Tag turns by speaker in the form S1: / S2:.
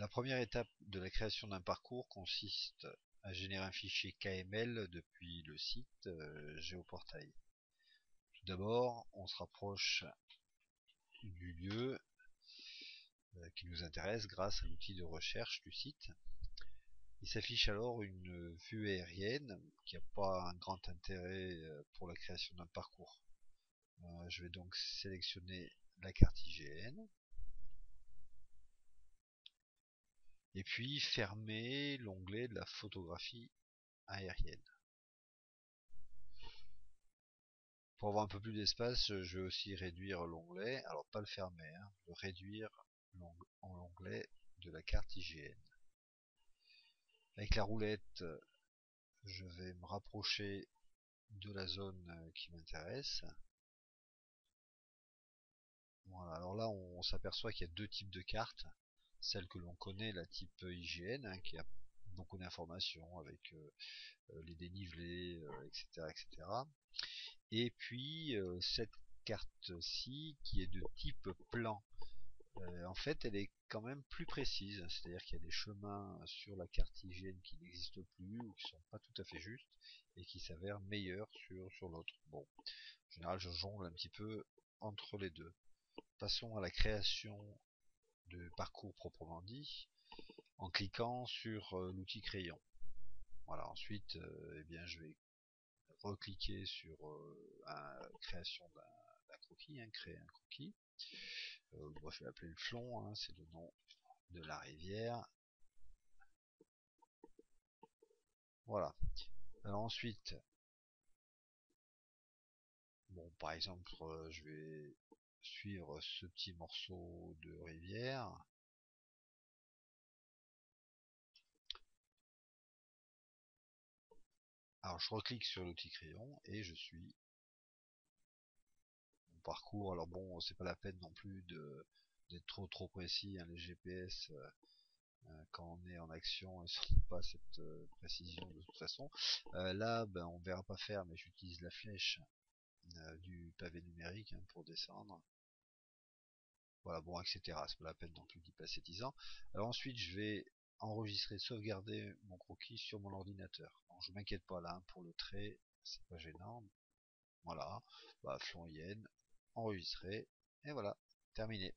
S1: La première étape de la création d'un parcours consiste à générer un fichier KML depuis le site Géoportail. Tout d'abord, on se rapproche du lieu qui nous intéresse grâce à l'outil de recherche du site. Il s'affiche alors une vue aérienne qui n'a pas un grand intérêt pour la création d'un parcours. Je vais donc sélectionner la carte IGN et puis fermer l'onglet de la photographie aérienne. Pour avoir un peu plus d'espace, je vais aussi réduire l'onglet, alors pas le fermer, le réduire en l'onglet de la carte IGN. Avec la roulette, je vais me rapprocher de la zone qui m'intéresse. Voilà, alors là on s'aperçoit qu'il y a deux types de cartes. Celle que l'on connaît, la type IGN, qui a beaucoup d'informations avec les dénivelés, etc., etc. Et puis cette carte-ci qui est de type plan. En fait, elle est quand même plus précise, c'est-à-dire qu'il y a des chemins sur la carte IGN qui n'existent plus ou qui sont pas tout à fait justes et qui s'avèrent meilleurs sur l'autre. Bon, en général, je jongle un petit peu entre les deux. Passons à la création de parcours proprement dit en cliquant sur l'outil crayon. Voilà, ensuite, eh bien, je vais recliquer sur la création d'un croquis, créer un croquis. Moi, je vais l'appeler le Flon, c'est le nom de la rivière. Voilà. Alors ensuite, bon, par exemple, je vais suivre ce petit morceau de rivière. Alors je reclique sur l'outil crayon et je suis mon parcours. Alors bon, c'est pas la peine non plus d'être trop précis, les GPS quand on est en action, ils n'ont pas cette précision de toute façon. Là, ben, on verra pas faire, mais j'utilise la flèche du pavé numérique pour descendre. Voilà, bon, etc. C'est pas la peine non plus d'y passer 10 ans. Alors ensuite, je vais enregistrer, sauvegarder mon croquis sur mon ordinateur. Donc, je m'inquiète pas là pour le trait, c'est pas gênant. Voilà, bah, Flon IN, enregistré, et voilà, terminé.